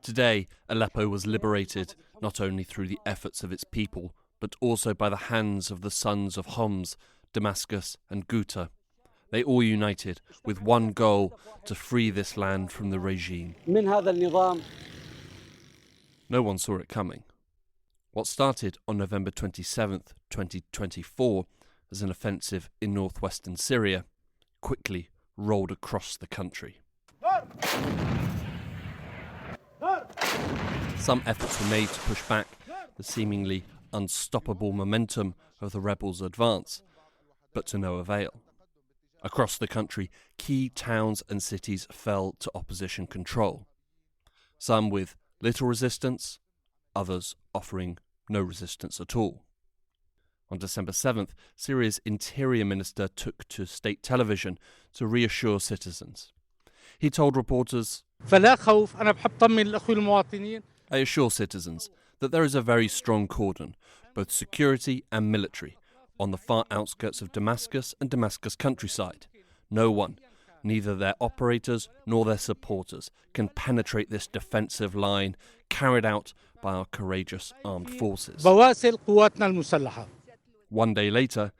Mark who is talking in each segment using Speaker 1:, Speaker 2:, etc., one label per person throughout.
Speaker 1: Today, Aleppo was liberated not only through the efforts of its people, but also by the hands of the sons of Homs, Damascus and Ghouta. They all united with one goal: to free this land from the regime. No one saw it coming. What started on November 27th, 2024 as an offensive in northwestern Syria quickly rolled across the country. Some efforts were made to push back the seemingly unstoppable momentum of the rebels' advance, but to no avail. Across the country, key towns and cities fell to opposition control, some with little resistance, others offering no resistance at all. On December 7th, Syria's interior minister took to state television to reassure citizens. He told reporters, "I assure citizens that there is a very strong cordon, both security and military, on the far outskirts of Damascus and Damascus countryside. No one, neither their operators nor their supporters, can penetrate this defensive line carried out by our courageous armed forces." 1 day later,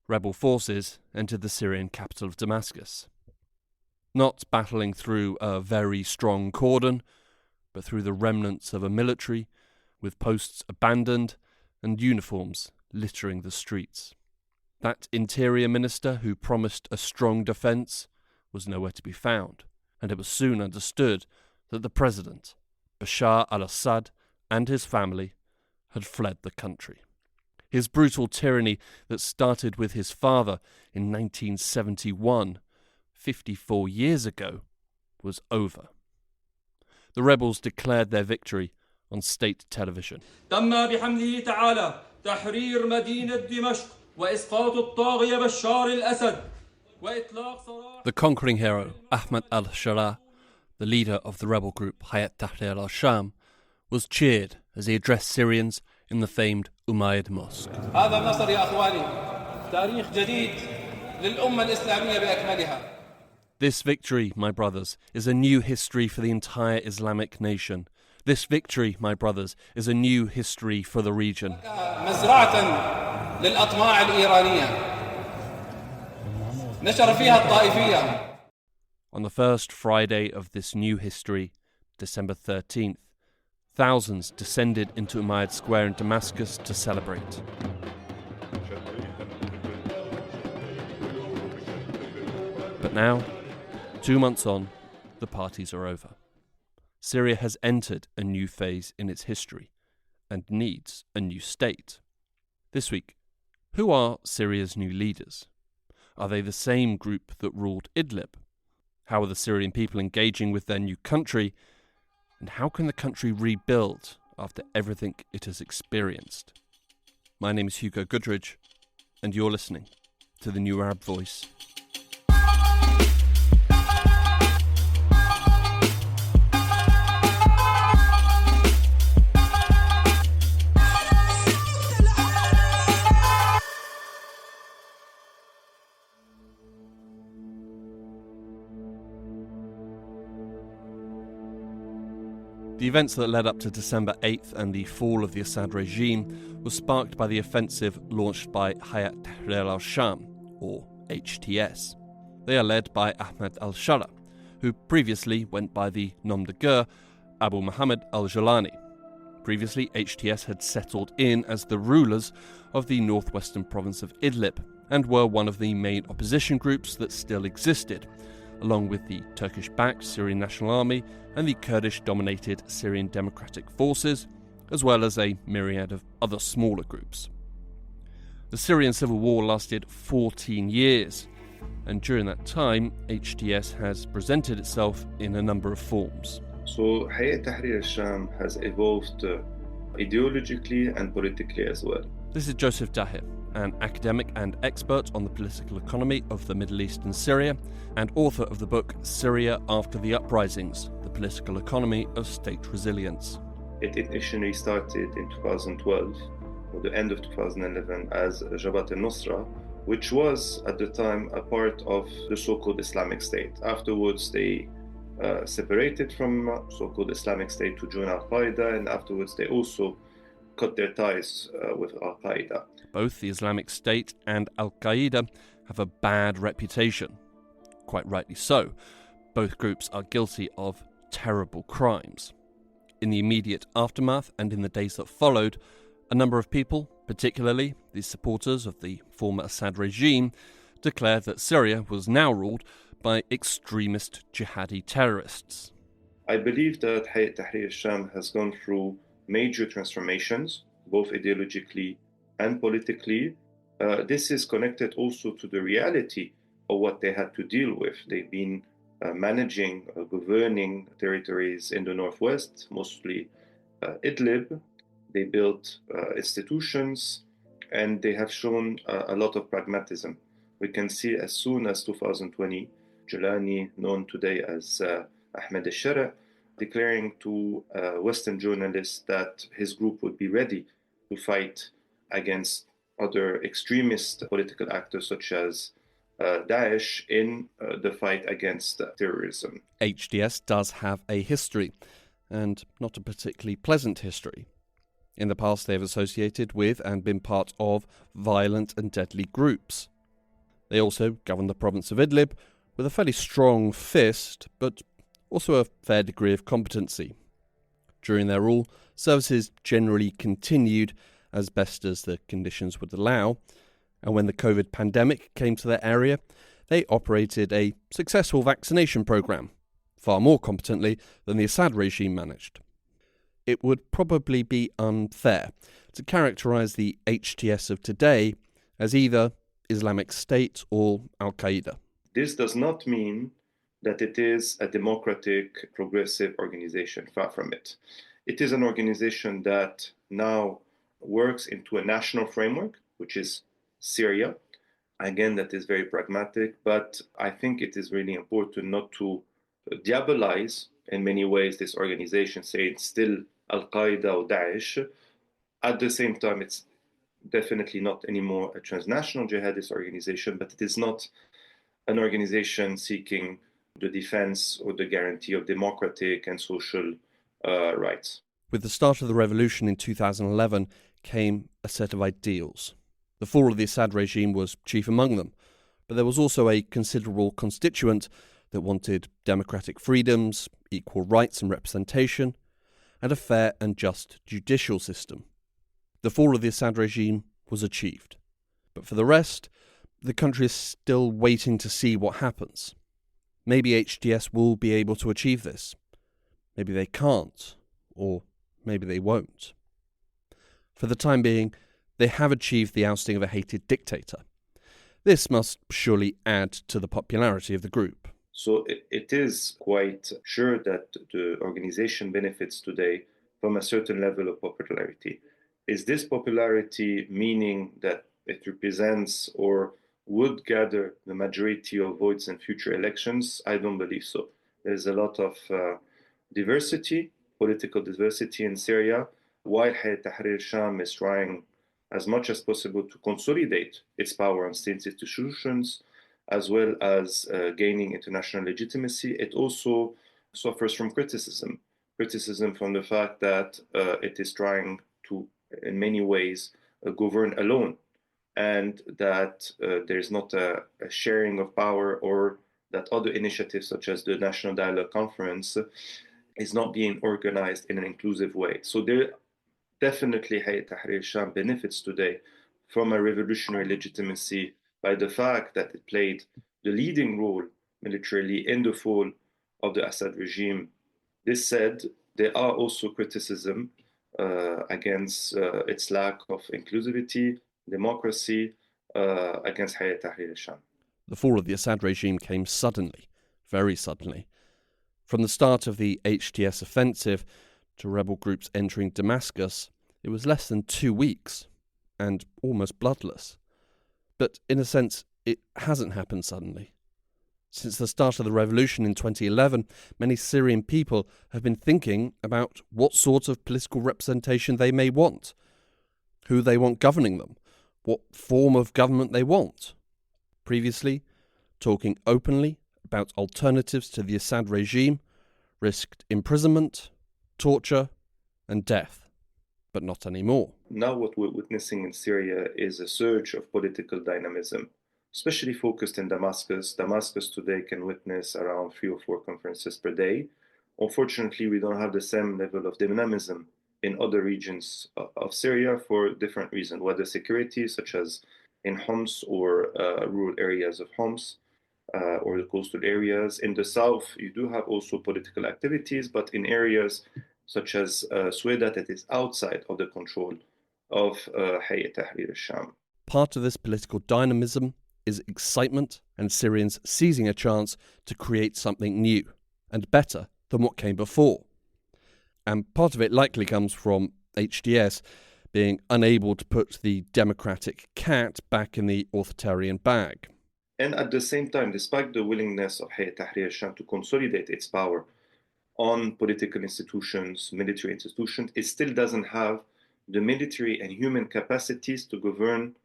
Speaker 1: rebel forces entered the Syrian capital of Damascus. Not battling through a very strong cordon, but through the remnants of a military, with posts abandoned and uniforms littering the streets. That interior minister who promised a strong defence was nowhere to be found, and it was soon understood that the president, Bashar al-Assad, and his family had fled the country. His brutal tyranny that started with his father in 1971, 54 years ago, was over. The rebels declared their victory on state television.
Speaker 2: تم بحمده تعالى تحرير مدينة دمشق وإسقاط الطاغية بشار الأسد وإطلاق سراح.
Speaker 1: The conquering hero, Ahmad al-Sham, the leader of the rebel group Hay'at Tahrir al-Sham, was cheered as he addressed Syrians in the famed Umayyad Mosque.
Speaker 2: هذا النصر يا أخواني تاريخ جديد للأمة الإسلامية بأكملها.
Speaker 1: This victory, my brothers, is a new history for the entire Islamic nation. This victory, my brothers, is a new history for the region.
Speaker 2: مزرعة للأطماع الإيرانية نشر فيها الطائفية.
Speaker 1: On the first Friday of this new history, December 13th, thousands descended into Umayyad Square in Damascus to celebrate. But now, 2 months on, the parties are over. Syria has entered a new phase in its history and needs a new state. This week, who are Syria's new leaders? Are they the same group that ruled Idlib? How are the Syrian people engaging with their new country? And how can the country rebuild after everything it has experienced? My name is Hugo Goodridge, and you're listening to the New Arab Voice. The events that led up to December 8th and the fall of the Assad regime were sparked by the offensive launched by Hay'at Tahrir al-Sham, or HTS. They are led by Ahmad al-Shara, who previously went by the nom de guerre Abu Muhammad al-Jalani. Previously, HTS had settled in as the rulers of the northwestern province of Idlib and were one of the main opposition groups that still existed, along with the Turkish-backed Syrian National Army and the Kurdish-dominated Syrian Democratic Forces, as well as a myriad of other smaller groups. The Syrian civil war lasted 14 years, and during that time, HTS has presented itself in a number of forms.
Speaker 3: So Hay'at Tahrir al-Sham has evolved ideologically and politically as well.
Speaker 1: This is Joseph Dahir, an academic and expert on the political economy of the Middle East and Syria, and author of the book Syria After the Uprisings, The Political Economy of State Resilience.
Speaker 3: It initially started in 2012, or the end of 2011, as Jabhat al-Nusra, which was at the time a part of the so-called Islamic State. Afterwards, they separated from so-called Islamic State to join al-Qaeda, and afterwards they also cut their ties with al-Qaeda.
Speaker 1: Both the Islamic State and al-Qaeda have a bad reputation. Quite rightly so. Both groups are guilty of terrible crimes. In the immediate aftermath and in the days that followed, a number of people, particularly the supporters of the former Assad regime, declared that Syria was now ruled by extremist jihadi terrorists.
Speaker 3: I believe that Hay'at Tahrir al-Sham has gone through major transformations, both ideologically and politically. This is connected also to the reality of what they had to deal with. They've been managing, governing territories in the northwest, mostly Idlib. They built institutions, and they have shown a lot of pragmatism. We can see as soon as 2020, Jilani, known today as Ahmed al-Shara, declaring to Western journalists that his group would be ready to fight against other extremist political actors such as Daesh in the fight against terrorism.
Speaker 1: HTS does have a history, and not a particularly pleasant history. In the past, they have associated with and been part of violent and deadly groups. They also govern the province of Idlib with a fairly strong fist, but also a fair degree of competency. During their rule, services generally continued as best as the conditions would allow, and when the COVID pandemic came to their area, they operated a successful vaccination program, far more competently than the Assad regime managed. It would probably be unfair to characterize the HTS of today as either Islamic State or al-Qaeda.
Speaker 3: This does not mean that it is a democratic, progressive organization. Far from it. It is an organization that now works into a national framework, which is Syria. Again, that is very pragmatic, but I think it is really important not to diabolize in many ways this organization, say it's still al-Qaeda or Daesh. At the same time, it's definitely not anymore a transnational jihadist organization, but it is not an organization seeking the defense or the guarantee of democratic and social rights.
Speaker 1: With the start of the revolution in 2011 came a set of ideals. The fall of the Assad regime was chief among them, but there was also a considerable constituent that wanted democratic freedoms, equal rights and representation, and a fair and just judicial system. The fall of the Assad regime was achieved. But for the rest, the country is still waiting to see what happens. Maybe HTS will be able to achieve this. Maybe they can't, or maybe they won't. For the time being, they have achieved the ousting of a hated dictator. This must surely add to the popularity of the group.
Speaker 3: So it is quite sure that the organization benefits today from a certain level of popularity. Is this popularity meaning that it represents or would gather the majority of votes in future elections? I don't believe so. There's a lot of diversity, political diversity in Syria, while Hay'at Tahrir al-Sham is trying as much as possible to consolidate its power on state institutions, as well as gaining international legitimacy. It also suffers from criticism from the fact that it is trying to, in many ways, govern alone, and that there's not a sharing of power, or that other initiatives such as the National Dialogue Conference is not being organized in an inclusive way. So there definitely Hay'at Tahrir al-Sham benefits today from a revolutionary legitimacy by the fact that it played the leading role militarily in the fall of the Assad regime. This said, there are also criticism against its lack of inclusivity, democracy, against Hay'at Tahrir al-Sham.
Speaker 1: The fall of the Assad regime came suddenly, very suddenly. From the start of the HTS offensive to rebel groups entering Damascus, it was less than 2 weeks, and almost bloodless. But in a sense, it hasn't happened suddenly. Since the start of the revolution in 2011, many Syrian people have been thinking about what sort of political representation they may want, who they want governing them, what form of government they want. Previously, talking openly about alternatives to the Assad regime risked imprisonment, torture, and death, but not anymore.
Speaker 3: Now what we're witnessing in Syria is a surge of political dynamism, especially focused in Damascus. Damascus today can witness around 3 or 4 conferences per day. Unfortunately, we don't have the same level of dynamism in other regions of Syria for different reasons, whether security, such as in Homs or rural areas of Homs, or the coastal areas. In the south, you do have also political activities, but in areas such as Sweda, that is outside of the control of Hay'at Tahrir al-Sham.
Speaker 1: Part of this political dynamism is excitement and Syrians seizing a chance to create something new and better than what came before. And part of it likely comes from HTS being unable to put the democratic cat back in the authoritarian bag.
Speaker 3: And at the same time, despite the willingness of Hay'at Tahrir al-Sham to consolidate its power on political institutions, military institutions, it still doesn't have the military and human capacities to govern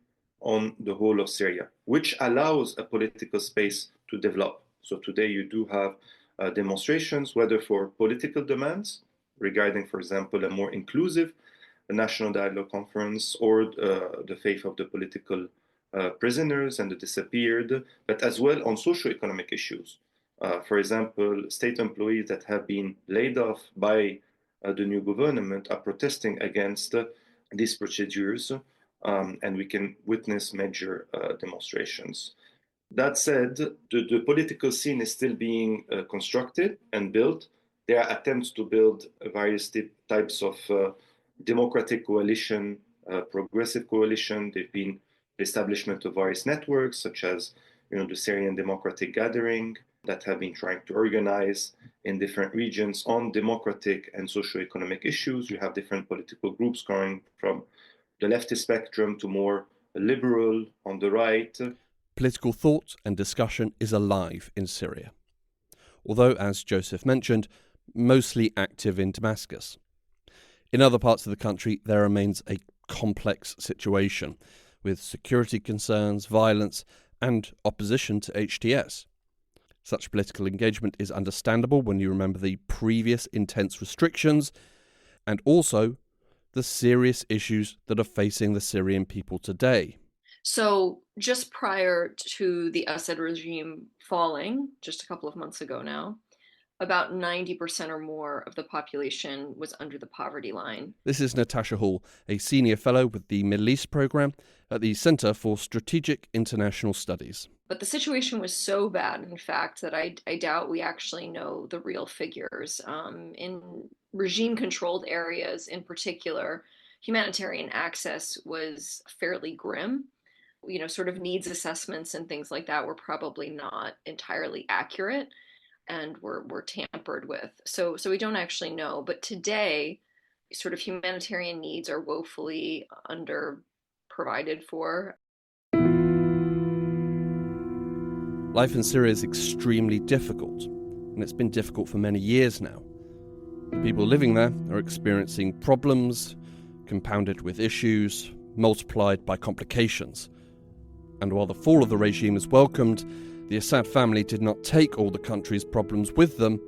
Speaker 3: on the whole of Syria, which allows a political space to develop. So today you do have demonstrations, whether for political demands regarding, for example, a more inclusive National Dialogue Conference or the fate of the political prisoners and the disappeared, but as well on socio-economic issues. For example, state employees that have been laid off by the new government are protesting against these procedures, and we can witness major demonstrations. That said, the political scene is still being constructed and built. There are attempts to build various types of democratic coalition, progressive coalition. There've been the establishment of various networks, such as the Syrian Democratic Gathering, that have been trying to organize in different regions on democratic and socio-economic issues. You have different political groups going from the leftist spectrum to more liberal on the right.
Speaker 1: Political thought and discussion is alive in Syria, although, as Joseph mentioned, mostly active in Damascus. In other parts of the country, there remains a complex situation, with security concerns, violence, and opposition to HTS. Such political engagement is understandable when you remember the previous intense restrictions and also the serious issues that are facing the Syrian people today.
Speaker 4: So just prior to the Assad regime falling, just a couple of months ago now, about 90% or more of the population was under the poverty line.
Speaker 1: This is Natasha Hall, a senior fellow with the Middle East programme at the Centre for Strategic International Studies.
Speaker 4: But the situation was so bad, in fact, that I doubt we actually know the real figures. In regime-controlled areas in particular, humanitarian access was fairly grim. Sort of needs assessments and things like that were probably not entirely accurate and were tampered with. So we don't actually know. But today, sort of humanitarian needs are woefully under-provided for.
Speaker 1: Life in Syria is extremely difficult, and it's been difficult for many years now. The people living there are experiencing problems, compounded with issues, multiplied by complications. And while the fall of the regime is welcomed, the Assad family did not take all the country's problems with them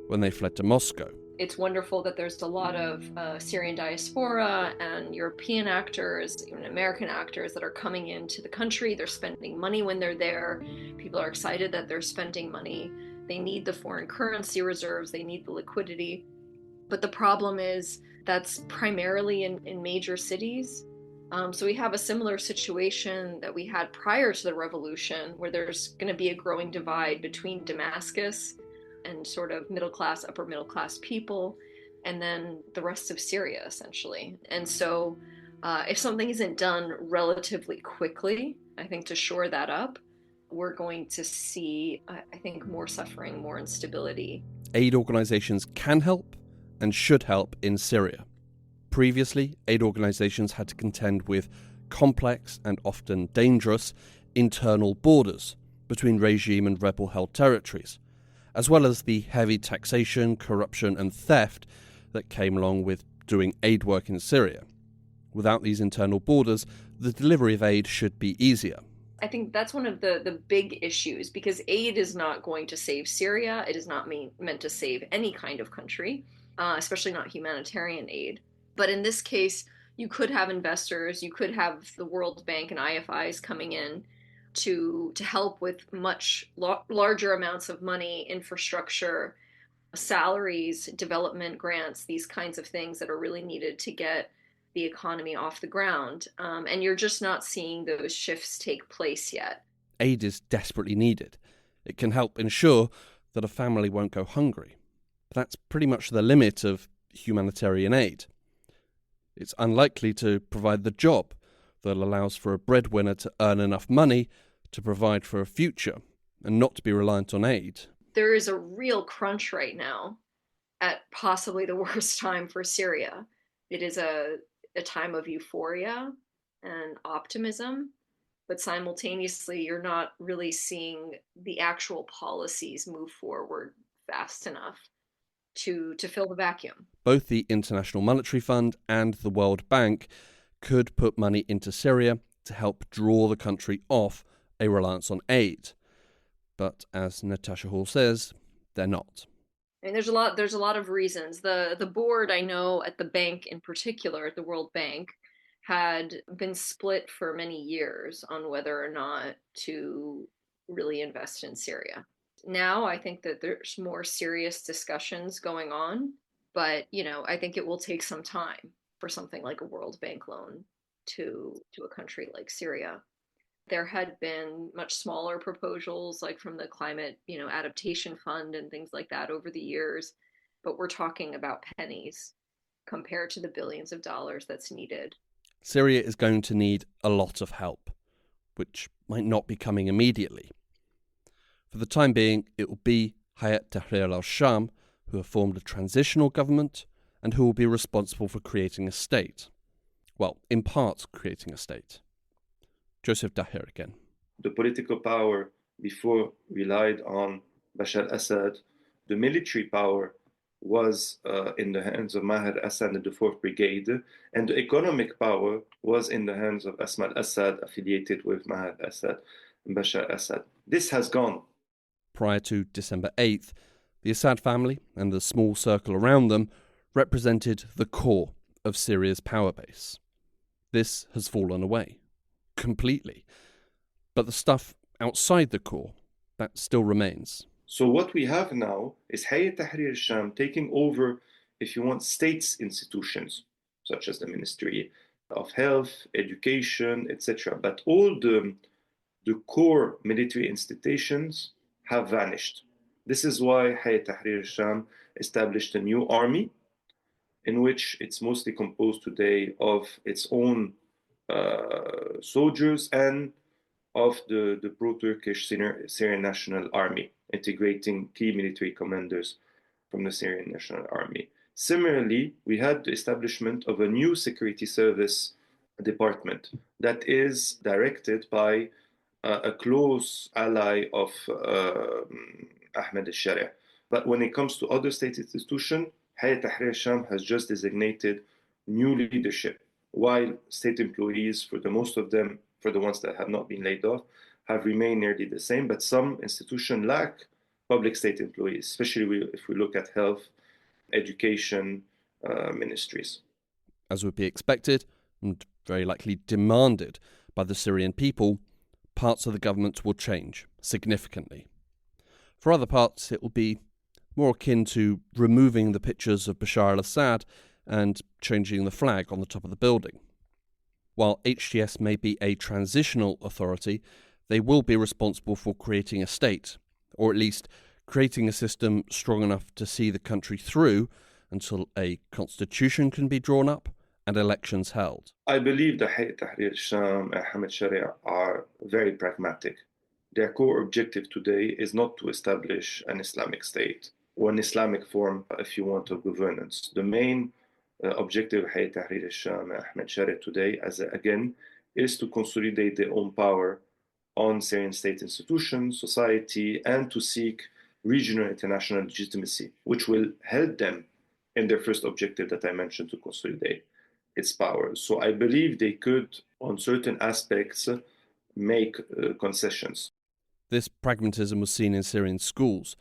Speaker 1: when they fled to Moscow.
Speaker 4: It's wonderful that there's a lot of Syrian diaspora and European actors, even American actors that are coming into the country. They're spending money when they're there. People are excited that they're spending money. They need the foreign currency reserves. They need the liquidity. But the problem is that's primarily in major cities. So we have a similar situation that we had prior to the revolution, where there's going to be a growing divide between Damascus and sort of middle-class, upper-middle-class people, and then the rest of Syria, essentially. And so if something isn't done relatively quickly, I think to shore that up, we're going to see, I think, more suffering, more instability.
Speaker 1: Aid organisations can help and should help in Syria. Previously, aid organisations had to contend with complex and often dangerous internal borders between regime and rebel-held territories, as well as the heavy taxation, corruption and theft that came along with doing aid work in Syria. Without these internal borders, the delivery of aid should be easier.
Speaker 4: I think that's one of the big issues because aid is not going to save Syria. It is not meant to save any kind of country, especially not humanitarian aid. But in this case, you could have investors, you could have the World Bank and IFIs coming in to help with much larger amounts of money, infrastructure, salaries, development grants, these kinds of things that are really needed to get the economy off the ground. And you're just not seeing those shifts take place yet.
Speaker 1: Aid is desperately needed. It can help ensure that a family won't go hungry. But that's pretty much the limit of humanitarian aid. It's unlikely to provide the job that allows for a breadwinner to earn enough money to provide for a future and not to be reliant on aid.
Speaker 4: There is a real crunch right now at possibly the worst time for Syria. It is a time of euphoria and optimism, but simultaneously you're not really seeing the actual policies move forward fast enough to fill the vacuum.
Speaker 1: Both the International Monetary Fund and the World Bank could put money into Syria to help draw the country off a reliance on aid. But as Natasha Hall says, they're not.
Speaker 4: I mean, there's a lot of reasons. The board, I know, at the bank in particular, at the World Bank, had been split for many years on whether or not to really invest in Syria. Now I think that there's more serious discussions going on, but I think it will take some time for something like a World Bank loan to a country like Syria. There had been much smaller proposals, like from the Climate, Adaptation Fund and things like that over the years, but we're talking about pennies compared to the billions of dollars that's needed.
Speaker 1: Syria is going to need a lot of help, which might not be coming immediately. For the time being, it will be Hay'at Tahrir al-Sham who have formed a transitional government and who will be responsible for creating a state. Well, in part creating a state. Joseph Daher again.
Speaker 3: The political power before relied on Bashar al-Assad. The military power was in the hands of Maher Assad and the 4th Brigade, and the economic power was in the hands of Asma al-Assad, affiliated with Maher Assad and Bashar al-Assad. This has gone.
Speaker 1: Prior to December 8th, the Assad family and the small circle around them represented the core of Syria's power base. This has fallen away. Completely. But the stuff outside the core, that still remains.
Speaker 3: So what we have now is Hay'at Tahrir al-Sham taking over, if you want, states institutions, such as the Ministry of Health, Education, etc. But all the core military institutions have vanished. This is why Hay'at Tahrir al-Sham established a new army, in which it's mostly composed today of its own soldiers and of the pro-Turkish Syrian National Army, integrating key military commanders from the Syrian National Army. Similarly, we had the establishment of a new security service department that is directed by a close ally of Ahmed al-Shari. But when it comes to other state institutions, Hay'at Tahrir al-Sham has just designated new leadership, while state employees, for the most of them, for the ones that have not been laid off, have remained nearly the same. But some institutions lack public state employees, especially if we look at health, education, ministries.
Speaker 1: As would be expected, and very likely demanded by the Syrian people, parts of the government will change significantly. For other parts, it will be more akin to removing the pictures of Bashar al-Assad and changing the flag on the top of the building. While HTS may be a transitional authority, they will be responsible for creating a state, or at least creating a system strong enough to see the country through until a constitution can be drawn up and elections held.
Speaker 3: I believe that Hay'at Tahrir al-Sham and Ahmed Sharia are very pragmatic. Their core objective today is not to establish an Islamic state or an Islamic form, if you want, of governance. The main objective of Hay'at Tahrir al-Sham and Ahmed Sharia today, again, is to consolidate their own power on Syrian state institutions, society, and to seek regional international legitimacy, which will help them in their first objective that I mentioned, to consolidate its power. So I believe they could, on certain aspects, make concessions.
Speaker 1: This pragmatism was seen in Syrian schools.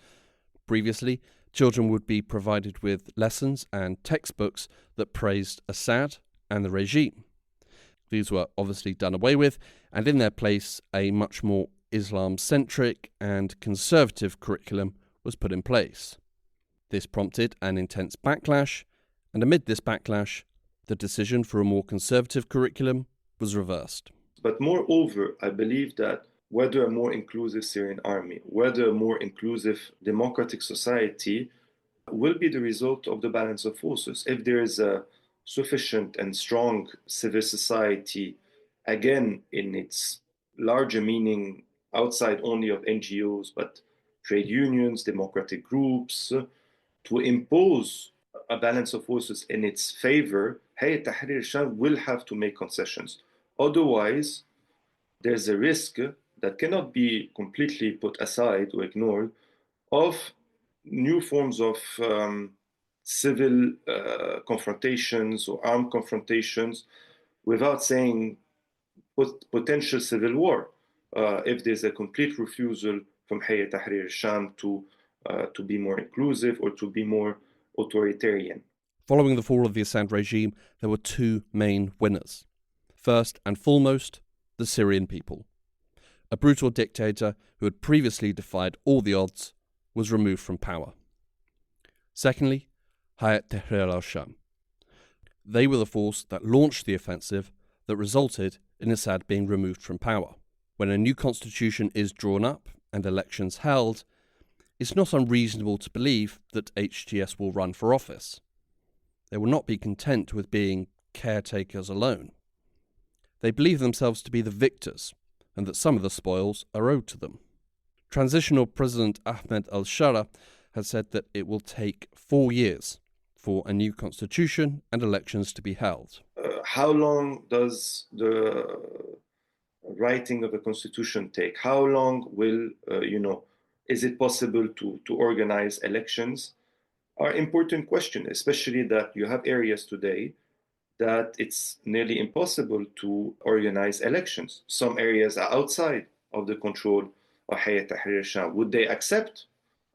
Speaker 1: Previously, children would be provided with lessons and textbooks that praised Assad and the regime. These were obviously done away with, and in their place, a much more Islam-centric and conservative curriculum was put in place. This prompted an intense backlash, and amid this backlash, the decision for a more conservative curriculum was reversed.
Speaker 3: But moreover, I believe that whether a more inclusive Syrian army, whether a more inclusive democratic society will be the result of the balance of forces. If there is a sufficient and strong civil society, again, in its larger meaning, outside only of NGOs, but trade unions, democratic groups, to impose a balance of forces in its favor, Hay'at Tahrir al-Sham will have to make concessions. Otherwise, there's a risk that cannot be completely put aside or ignored of new forms of civil confrontations or armed confrontations, without saying potential civil war, if there's a complete refusal from Hayat Tahrir al-Sham to be more inclusive or to be more authoritarian.
Speaker 1: Following the fall of the Assad regime, there were two main winners. First and foremost, the Syrian people. A brutal dictator who had previously defied all the odds was removed from power. Secondly, Hay'at Tahrir al-Sham. They were the force that launched the offensive that resulted in Assad being removed from power. When a new constitution is drawn up and elections held, it's not unreasonable to believe that HTS will run for office. They will not be content with being caretakers alone. They believe themselves to be the victors, and that some of the spoils are owed to them. Transitional President Ahmed al-Shara has said that it will take 4 years for a new constitution and elections to be held.
Speaker 3: How long does the writing of a constitution take? How long will, is it possible to organize elections? Are important questions, especially that you have areas today that it's nearly impossible to organize elections. Some areas are outside of the control of Hayat Tahrir al-Sham. Would they accept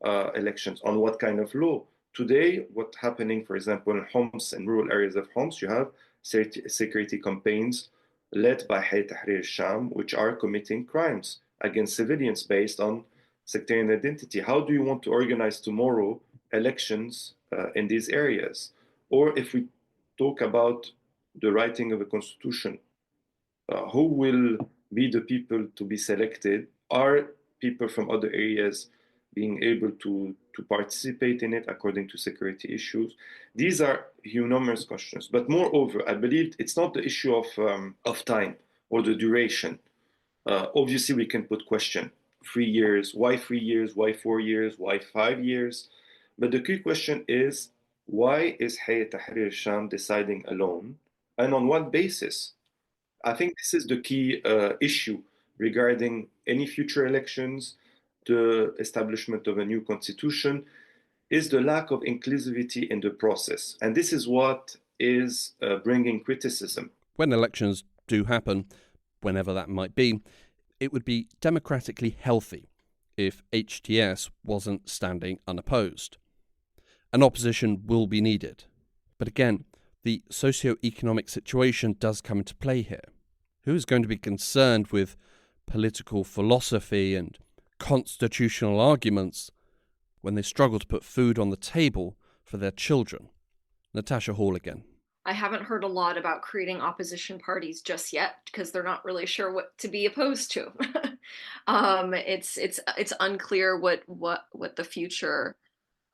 Speaker 3: elections? On what kind of law? Today, what's happening, for example, in Homs and rural areas of Homs, you have security campaigns led by Hayat Tahrir al-Sham, which are committing crimes against civilians based on sectarian identity. How do you want to organize tomorrow elections in these areas? Or if we talk about the writing of a constitution, who will be the people to be selected? Are people from other areas being able to participate in it according to security issues? These are numerous questions. But moreover, I believe it's not the issue of time or the duration. Obviously, we can put question, 3 years, why 3 years, why 4 years, why 5 years? But the key question is, why is Hayat Tahrir al-Sham deciding alone? And on what basis? I think this is the key issue regarding any future elections, the establishment of a new constitution, is the lack of inclusivity in the process. And this is what is bringing criticism.
Speaker 1: When elections do happen, whenever that might be, it would be democratically healthy if HTS wasn't standing unopposed. An opposition will be needed. But again, the socio-economic situation does come into play here. Who is going to be concerned with political philosophy and constitutional arguments when they struggle to put food on the table for their children? Natasha Hall again.
Speaker 4: I haven't heard a lot about creating opposition parties just yet because they're not really sure what to be opposed to. It's unclear what the future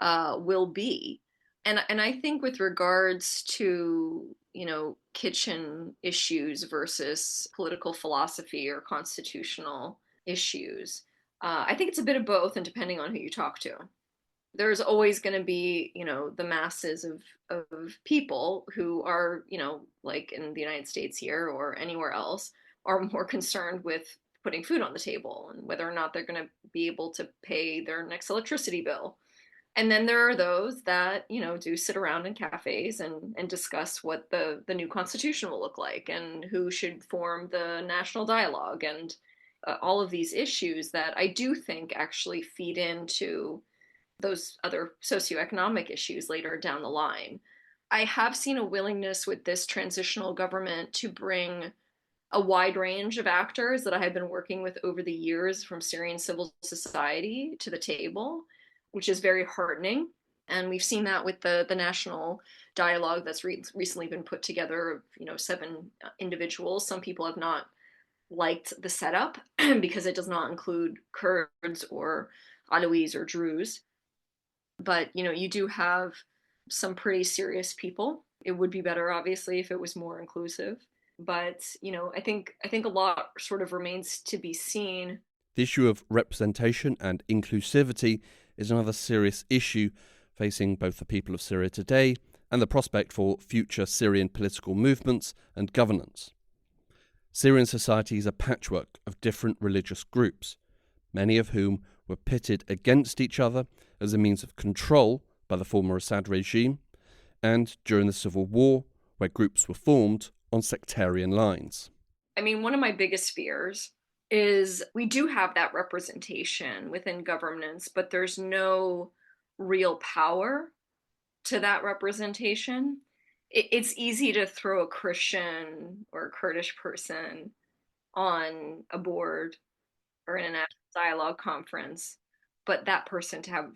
Speaker 4: will be. And I think with regards to, kitchen issues versus political philosophy or constitutional issues, I think it's a bit of both, and depending on who you talk to. There's always going to be, the masses of people who are, like in the United States here or anywhere else, are more concerned with putting food on the table and whether or not they're going to be able to pay their next electricity bill. And then there are those that, do sit around in cafes and discuss what the new constitution will look like and who should form the national dialogue and all of these issues that I do think actually feed into those other socioeconomic issues later down the line. I have seen a willingness with this transitional government to bring a wide range of actors that I have been working with over the years from Syrian civil society to the table, which is very heartening. And we've seen that with the national dialogue that's recently been put together of 7 individuals. Some people have not liked the setup because it does not include Kurds or Alawis or Druze. But you do have some pretty serious people. It would be better, obviously, if it was more inclusive. But I think a lot sort of remains to be seen.
Speaker 1: The issue of representation and inclusivity is another serious issue facing both the people of Syria today and the prospect for future Syrian political movements and governance. Syrian society is a patchwork of different religious groups, many of whom were pitted against each other as a means of control by the former Assad regime, and during the civil war, where groups were formed on sectarian lines.
Speaker 4: I mean, one of my biggest fears is we do have that representation within governance, but there's no real power to that representation. It's easy to throw a Christian or a Kurdish person on a board or in a national dialogue conference, but that person to have,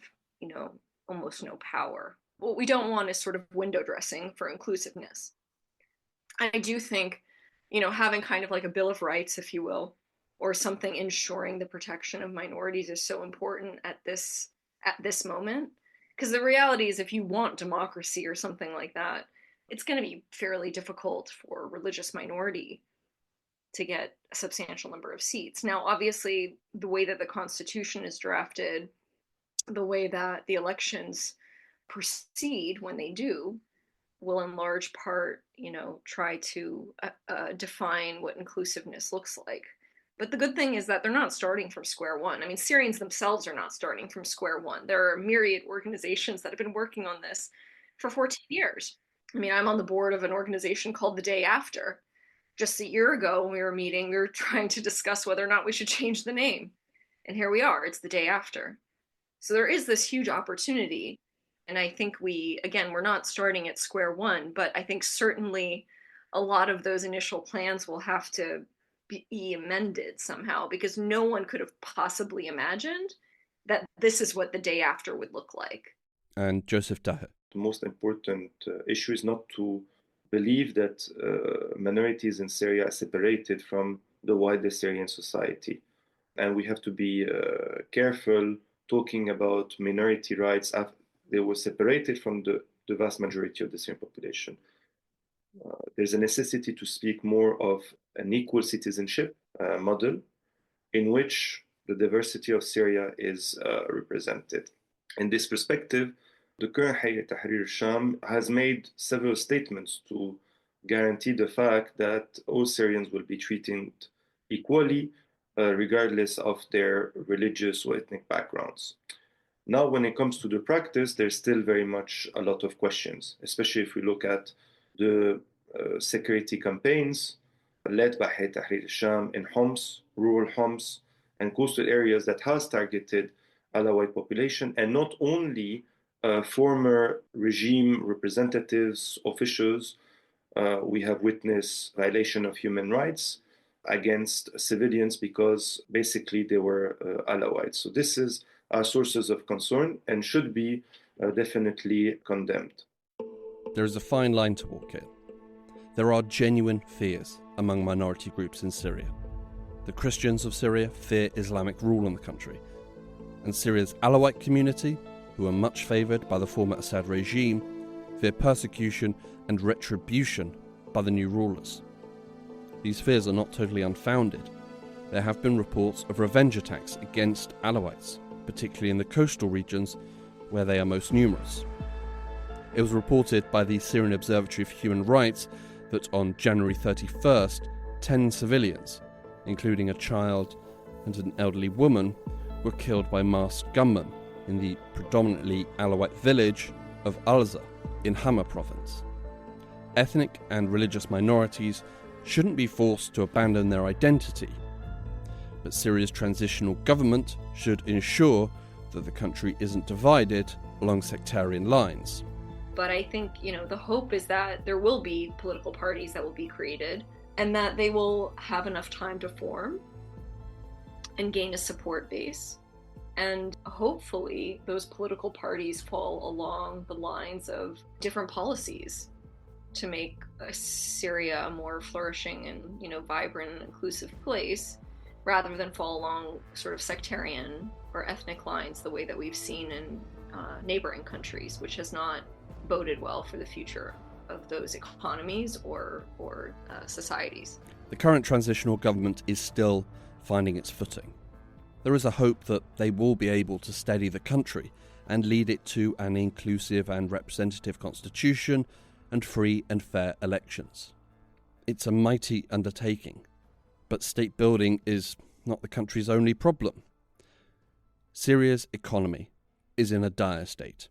Speaker 4: almost no power. What we don't want is sort of window dressing for inclusiveness. I do think, having kind of like a Bill of Rights, if you will, or something ensuring the protection of minorities is so important at this moment. Because the reality is, if you want democracy or something like that, it's going to be fairly difficult for a religious minority to get a substantial number of seats. Now, obviously, the way that the Constitution is drafted, the way that the elections proceed when they do, will in large part, try to define what inclusiveness looks like. But the good thing is that they're not starting from square one. I mean, Syrians themselves are not starting from square one. There are myriad organizations that have been working on this for 14 years. I mean, I'm on the board of an organization called The Day After. Just a year ago when we were meeting, we were trying to discuss whether or not we should change the name. And here we are, it's The Day After. So there is this huge opportunity. And I think we're not starting at square one, but I think certainly a lot of those initial plans will have to be amended somehow, because no one could have possibly imagined that this is what the day after would look like.
Speaker 1: And Joseph Tahrir.
Speaker 3: The most important issue is not to believe that minorities in Syria are separated from the wider Syrian society. And we have to be careful talking about minority rights after they were separated from the vast majority of the Syrian population. There's a necessity to speak more of an equal citizenship model in which the diversity of Syria is represented. In this perspective, the current Hay'at Tahrir al-Sham has made several statements to guarantee the fact that all Syrians will be treated equally, regardless of their religious or ethnic backgrounds. Now, when it comes to the practice, there's still very much a lot of questions, especially if we look at the security campaigns led by Hay'at Tahrir al-Sham in Homs, rural Homs, and coastal areas that has targeted Alawite population, and not only former regime representatives, officials. We have witnessed violation of human rights against civilians because basically they were Alawites. So this is our sources of concern and should be definitely condemned.
Speaker 1: There is a fine line to walk here. There are genuine fears among minority groups in Syria. The Christians of Syria fear Islamic rule in the country, and Syria's Alawite community, who are much favoured by the former Assad regime, fear persecution and retribution by the new rulers. These fears are not totally unfounded. There have been reports of revenge attacks against Alawites, particularly in the coastal regions where they are most numerous. It was reported by the Syrian Observatory of Human Rights that on January 31st, 10 civilians, including a child and an elderly woman, were killed by masked gunmen in the predominantly Alawite village of Alza in Hama province. Ethnic and religious minorities shouldn't be forced to abandon their identity, but Syria's transitional government should ensure that the country isn't divided along sectarian lines.
Speaker 4: But I think, the hope is that there will be political parties that will be created and that they will have enough time to form and gain a support base. And hopefully those political parties fall along the lines of different policies to make Syria a more flourishing and, vibrant and inclusive place, rather than fall along sort of sectarian or ethnic lines the way that we've seen in neighboring countries, which has not boded well for the future of those economies or societies.
Speaker 1: The current transitional government is still finding its footing. There is a hope that they will be able to steady the country and lead it to an inclusive and representative constitution and free and fair elections. It's a mighty undertaking, but state building is not the country's only problem. Syria's economy is in a dire state.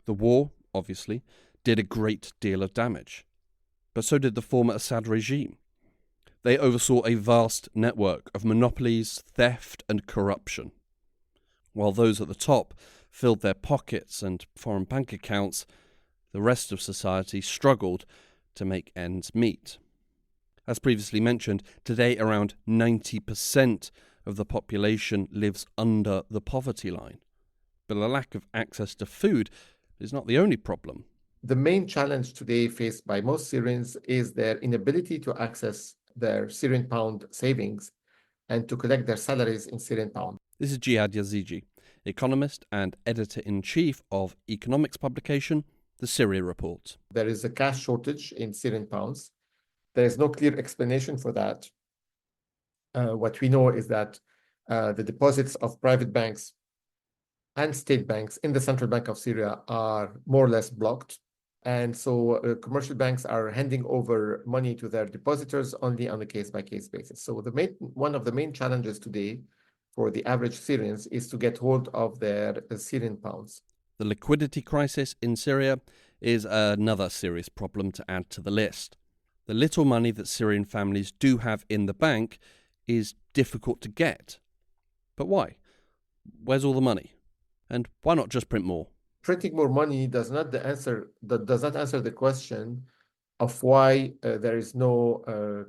Speaker 1: The war, obviously, did a great deal of damage, but so did the former Assad regime. They oversaw a vast network of monopolies, theft and corruption. While those at the top filled their pockets and foreign bank accounts, the rest of society struggled to make ends meet. As previously mentioned, today around 90% of the population lives under the poverty line. But a lack of access to food is not the only problem.
Speaker 5: The main challenge today faced by most Syrians is their inability to access their Syrian pound savings and to collect their salaries in Syrian pound.
Speaker 1: This is Jihad Yazigi, economist and editor-in-chief of economics publication, The Syria Report.
Speaker 5: There is a cash shortage in Syrian pounds. There is no clear explanation for that. What we know is that the deposits of private banks and state banks in the central bank of Syria are more or less blocked. And so commercial banks are handing over money to their depositors only on a case-by-case basis. So one of the main challenges today for the average Syrians is to get hold of their Syrian pounds.
Speaker 1: The liquidity crisis in Syria is another serious problem to add to the list. The little money that Syrian families do have in the bank is difficult to get. But why? Where's all the money? And why not just print more?
Speaker 5: Printing more money does not answer the question of why there is no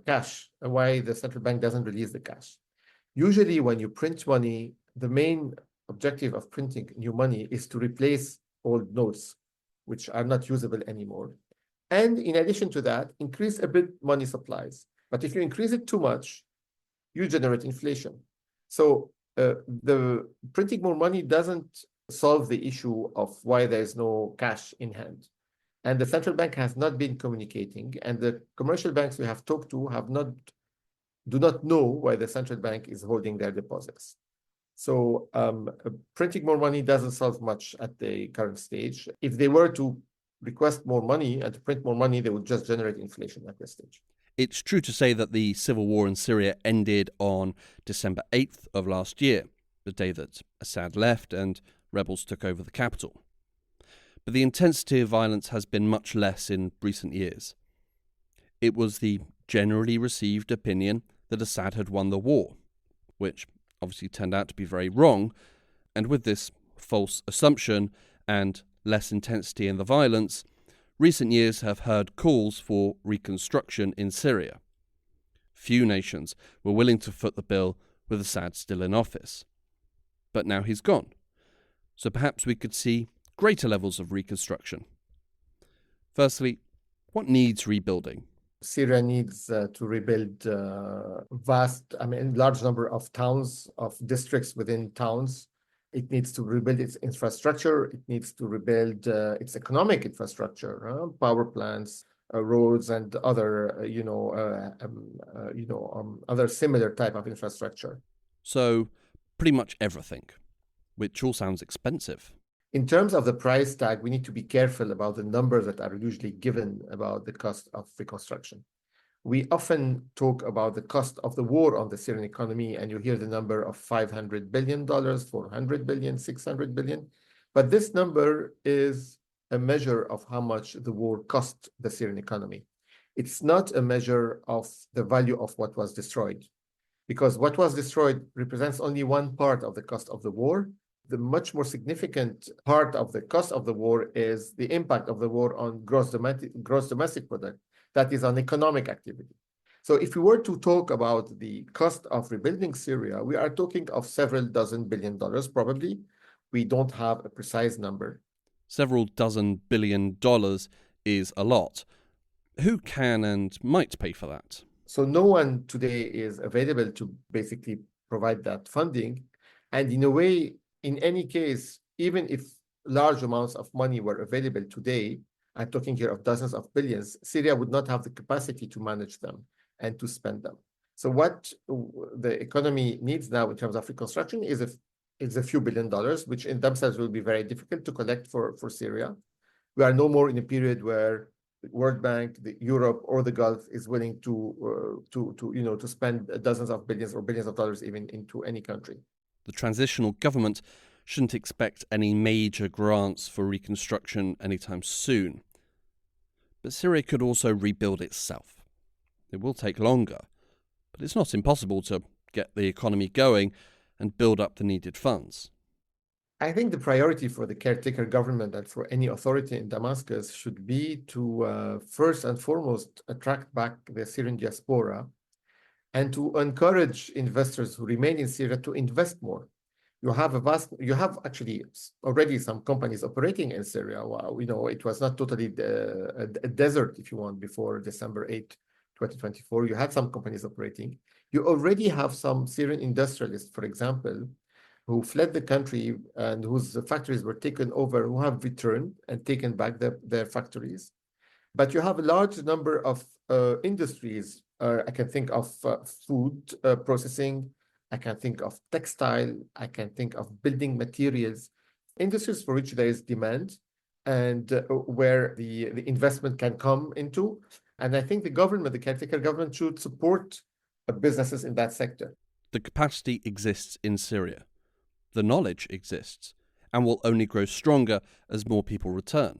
Speaker 5: cash, and why the central bank doesn't release the cash. Usually when you print money, the main objective of printing new money is to replace old notes, which are not usable anymore. And in addition to that, increase a bit money supplies. But if you increase it too much, you generate inflation. So the printing more money doesn't solve the issue of why there is no cash in hand. And the central bank has not been communicating, and the commercial banks we have talked to do not know why the central bank is holding their deposits. So printing more money doesn't solve much at the current stage. If they were to request more money and to print more money, they would just generate inflation at this stage.
Speaker 1: It's true to say that the civil war in Syria ended on December 8th of last year, the day that Assad left and rebels took over the capital. But the intensity of violence has been much less in recent years. It was the generally received opinion that Assad had won the war, which obviously turned out to be very wrong, and with this false assumption and less intensity in the violence, recent years have heard calls for reconstruction in Syria. Few nations were willing to foot the bill with Assad still in office. But now he's gone. So perhaps we could see greater levels of reconstruction. Firstly, what needs rebuilding?
Speaker 5: Syria needs to rebuild large number of towns, of districts within towns. It needs to rebuild its infrastructure. It needs to rebuild its economic infrastructure, power plants, roads, and other, other similar type of infrastructure.
Speaker 1: So pretty much everything, which all sounds expensive.
Speaker 5: In terms of the price tag, we need to be careful about the numbers that are usually given about the cost of reconstruction. We often talk about the cost of the war on the Syrian economy, and you hear the number of $500 billion, $400 billion, $600 billion. But this number is a measure of how much the war cost the Syrian economy. It's not a measure of the value of what was destroyed, because what was destroyed represents only one part of the cost of the war. The much more significant part of the cost of the war is the impact of the war on gross domestic product, that is on economic activity. So if we were to talk about the cost of rebuilding Syria, we are talking of several dozen $billion, probably. We don't have a precise number.
Speaker 1: Several dozen $1 billion is a lot. Who can and might pay for that?
Speaker 5: So no one today is available to basically provide that funding. And in a way, in any case, even if large amounts of money were available today, I'm talking here of dozens of billions, Syria would not have the capacity to manage them and to spend them. So what the economy needs now in terms of reconstruction is a few $1 billion, which in themselves will be very difficult to collect for Syria. We are no more in a period where the World Bank, Europe, or the Gulf is willing to spend dozens of billions or billions of dollars even into any country.
Speaker 1: The transitional government shouldn't expect any major grants for reconstruction anytime soon. But Syria could also rebuild itself. It will take longer, but it's not impossible to get the economy going and build up the needed funds.
Speaker 5: I think the priority for the caretaker government and for any authority in Damascus should be to first and foremost attract back the Syrian diaspora and to encourage investors who remain in Syria to invest more. You have actually already some companies operating in Syria. Wow, it was not totally a desert, if you want, before December 8th, 2024. You had some companies operating. You already have some Syrian industrialists, for example, who fled the country and whose factories were taken over, who have returned and taken back their factories. But you have a large number of industries. I can think of food processing. I can think of textile. I can think of building materials, industries for which there is demand and where the investment can come into. And I think the caretaker government should support businesses in that sector.
Speaker 1: The capacity exists in Syria. The knowledge exists and will only grow stronger as more people return.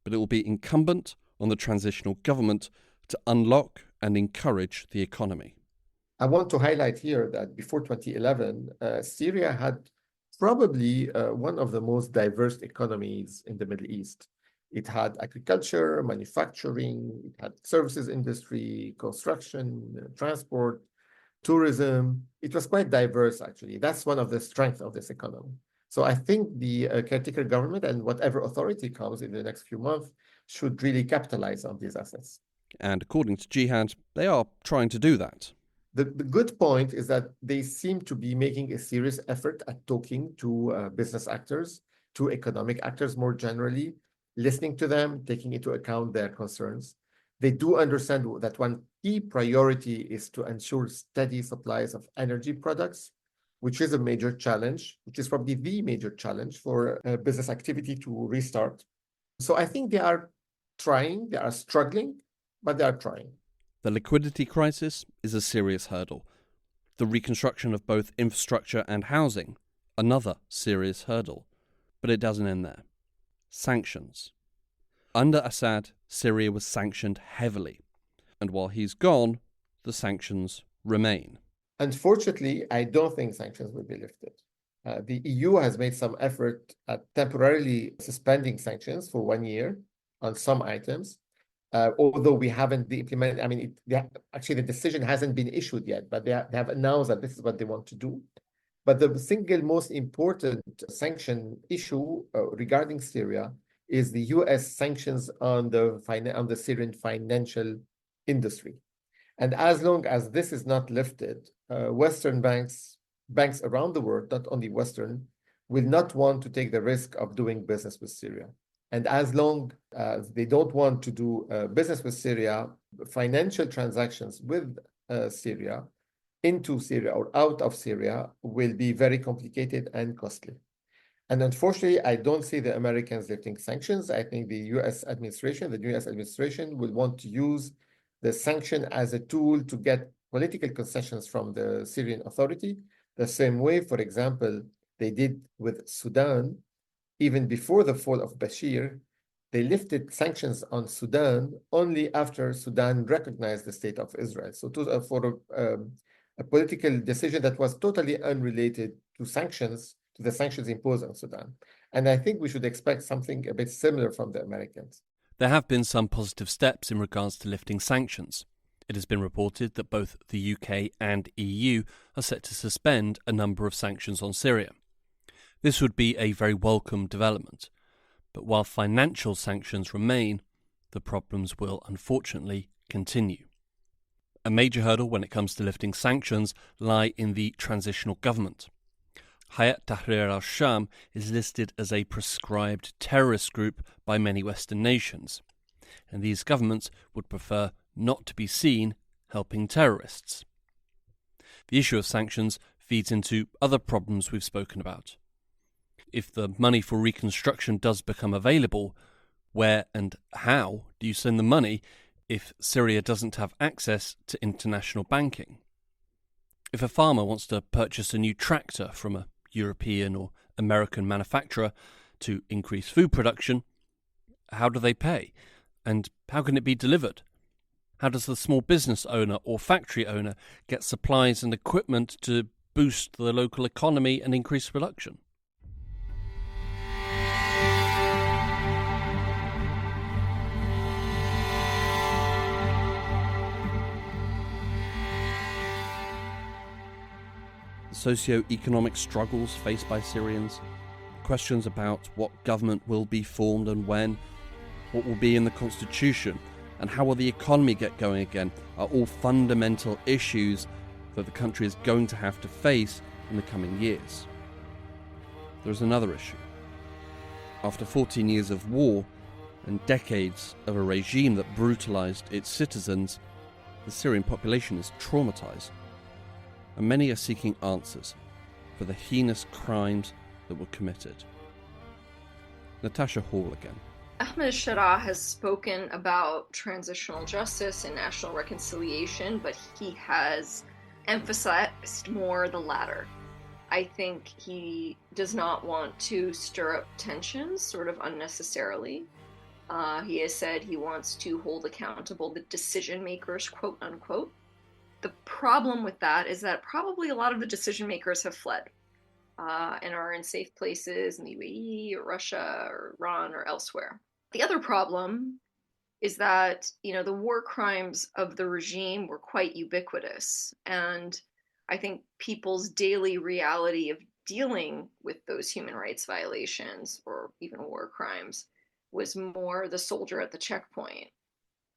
Speaker 1: But it will be incumbent on the transitional government to unlock and encourage the economy.
Speaker 5: I want to highlight here that before 2011, Syria had probably one of the most diverse economies in the Middle East. It had agriculture, manufacturing, it had services industry, construction, transport, tourism. It was quite diverse, actually. That's one of the strengths of this economy. So I think the caretaker government and whatever authority comes in the next few months should really capitalize on these assets.
Speaker 1: And according to Jihad, they are trying to do that.
Speaker 5: The good point is that they seem to be making a serious effort at talking to business actors, to economic actors more generally, listening to them, taking into account their concerns. They do understand that one key priority is to ensure steady supplies of energy products, which is a major challenge, which is probably the major challenge for business activity to restart. So I think they are trying, they are struggling, but they are trying.
Speaker 1: The liquidity crisis is a serious hurdle. The reconstruction of both infrastructure and housing, another serious hurdle. But it doesn't end there. Sanctions. Under Assad, Syria was sanctioned heavily. And while he's gone, the sanctions remain.
Speaker 5: Unfortunately, I don't think sanctions will be lifted. The EU has made some effort at temporarily suspending sanctions for 1 year on some items. Although we haven't implemented, actually the decision hasn't been issued yet, but they have announced that this is what they want to do. But the single most important sanction issue regarding Syria is the US sanctions on the Syrian financial industry. And as long as this is not lifted, Western banks around the world, not only Western, will not want to take the risk of doing business with Syria. And as long as they don't want to do business with Syria, financial transactions with Syria, into Syria or out of Syria, will be very complicated and costly. And unfortunately, I don't see the Americans lifting sanctions. I think the new US administration will want to use the sanction as a tool to get political concessions from the Syrian authority, the same way, for example, they did with Sudan. Even before the fall of Bashir, they lifted sanctions on Sudan only after Sudan recognized the state of Israel. So for a a political decision that was totally unrelated to sanctions, to the sanctions imposed on Sudan. And I think we should expect something a bit similar from the Americans.
Speaker 1: There have been some positive steps in regards to lifting sanctions. It has been reported that both the UK and EU are set to suspend a number of sanctions on Syria. This would be a very welcome development. But while financial sanctions remain, the problems will unfortunately continue. A major hurdle when it comes to lifting sanctions lie in the transitional government. Hay'at Tahrir al-Sham is listed as a proscribed terrorist group by many Western nations, and these governments would prefer not to be seen helping terrorists. The issue of sanctions feeds into other problems we've spoken about. If the money for reconstruction does become available, where and how do you send the money if Syria doesn't have access to international banking? If a farmer wants to purchase a new tractor from a European or American manufacturer to increase food production, how do they pay? And how can it be delivered? How does the small business owner or factory owner get supplies and equipment to boost the local economy and increase production? Socio-economic struggles faced by Syrians, questions about what government will be formed and when, what will be in the constitution, and how will the economy get going again are all fundamental issues that the country is going to have to face in the coming years. There is another issue. After 14 years of war and decades of a regime that brutalized its citizens, the Syrian population is traumatized. And many are seeking answers for the heinous crimes that were committed. Natasha Hall again.
Speaker 4: Ahmed Shara has spoken about transitional justice and national reconciliation, but he has emphasized more the latter. I think he does not want to stir up tensions sort of unnecessarily. He has said he wants to hold accountable the decision makers, quote unquote. The problem with that is that probably a lot of the decision makers have fled and are in safe places in the UAE or Russia or Iran or elsewhere. The other problem is that, the war crimes of the regime were quite ubiquitous. And I think people's daily reality of dealing with those human rights violations or even war crimes was more the soldier at the checkpoint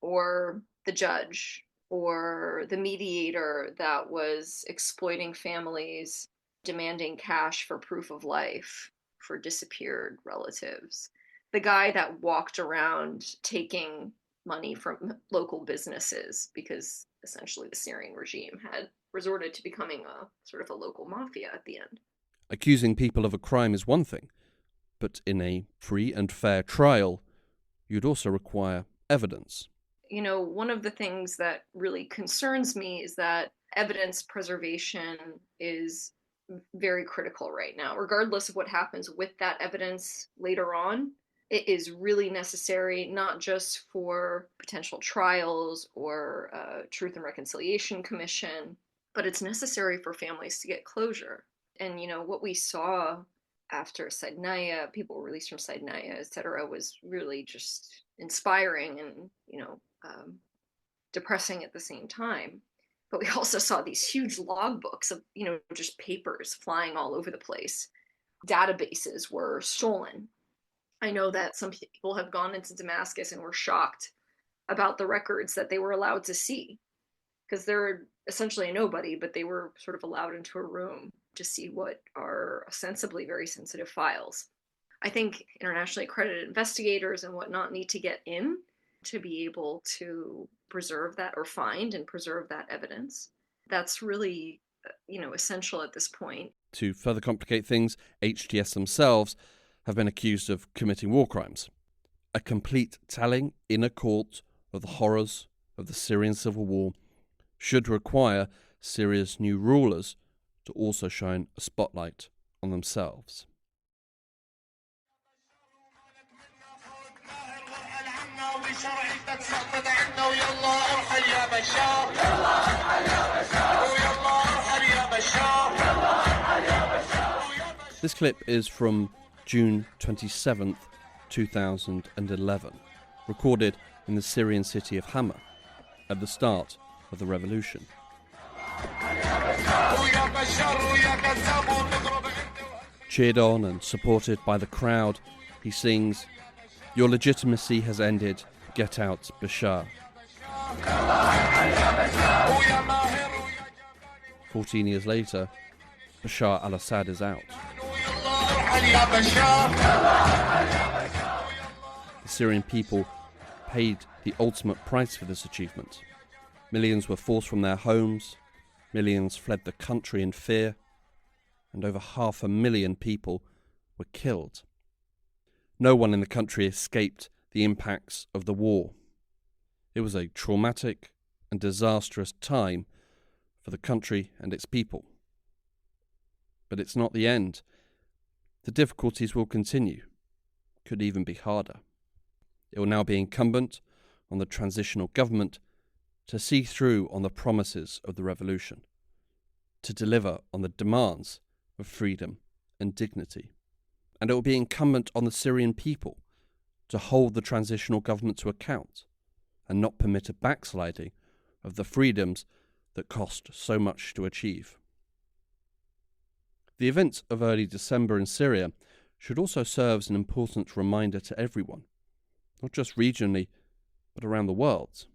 Speaker 4: or the judge or the mediator that was exploiting families, demanding cash for proof of life for disappeared relatives. The guy that walked around taking money from local businesses because essentially the Syrian regime had resorted to becoming a sort of a local mafia at the end.
Speaker 1: Accusing people of a crime is one thing, but in a free and fair trial, you'd also require evidence.
Speaker 4: One of the things that really concerns me is that evidence preservation is very critical right now. Regardless of what happens with that evidence later on, it is really necessary, not just for potential trials or Truth and Reconciliation Commission, but it's necessary for families to get closure. And, what we saw after Saidnaya, people released from Saidnaya, et cetera, was really just inspiring and, depressing at the same time. But we also saw these huge logbooks of, just papers flying all over the place. Databases were stolen. I know that some people have gone into Damascus and were shocked about the records that they were allowed to see, because they're essentially a nobody, but they were sort of allowed into a room to see what are ostensibly very sensitive files. I think internationally accredited investigators and whatnot need to get in to be able to preserve that or find and preserve that evidence. That's really, essential at this point.
Speaker 1: To further complicate things, HTS themselves have been accused of committing war crimes. A complete telling in a court of the horrors of the Syrian civil war should require Syria's new rulers to also shine a spotlight on themselves.
Speaker 6: ويلا ارحل يا بشار ويلا ارحل
Speaker 1: This clip is from June 27th, 2011, recorded in the Syrian city of Hama at the start of the revolution. Cheered on and supported by the crowd, he sings, "Your legitimacy has ended, get out Bashar." 14 years later, Bashar al-Assad is out. The Syrian people paid the ultimate price for this achievement. Millions were forced from their homes, millions fled the country in fear, and over 500,000 people were killed. No one in the country escaped the impacts of the war. It was a traumatic and disastrous time for the country and its people. But it's not the end. The difficulties will continue, could even be harder. It will now be incumbent on the transitional government to see through on the promises of the revolution, to deliver on the demands of freedom and dignity. And it will be incumbent on the Syrian people to hold the transitional government to account and not permit a backsliding of the freedoms that cost so much to achieve. The events of early December in Syria should also serve as an important reminder to everyone, not just regionally, but around the world.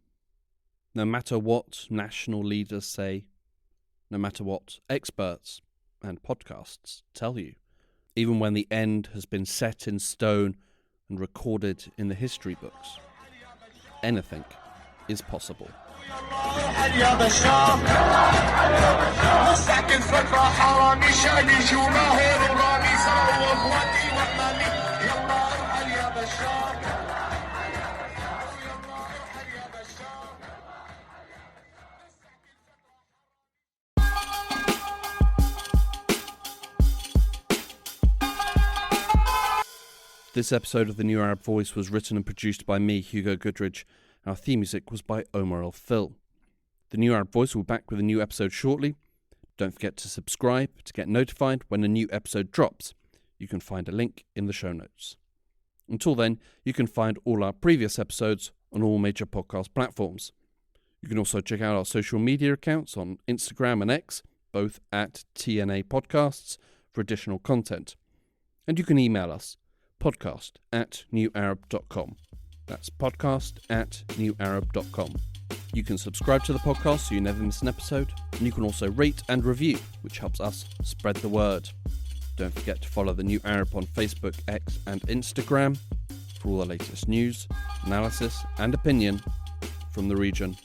Speaker 1: No matter what national leaders say, no matter what experts and podcasts tell you, even when the end has been set in stone and recorded in the history books, anything is possible. This episode of The New Arab Voice was written and produced by me, Hugo Goodridge. Our theme music was by Omar El-Fil. The New Arab Voice will be back with a new episode shortly. Don't forget to subscribe to get notified when a new episode drops. You can find a link in the show notes. Until then, you can find all our previous episodes on all major podcast platforms. You can also check out our social media accounts on Instagram and X, both at TNA Podcasts, for additional content. And you can email us, podcast@newarab.com. That's podcast@newarab.com. You can subscribe to the podcast so you never miss an episode, and you can also rate and review, which helps us spread the word. Don't forget to follow The New Arab on Facebook, X and Instagram for all the latest news, analysis and opinion from the region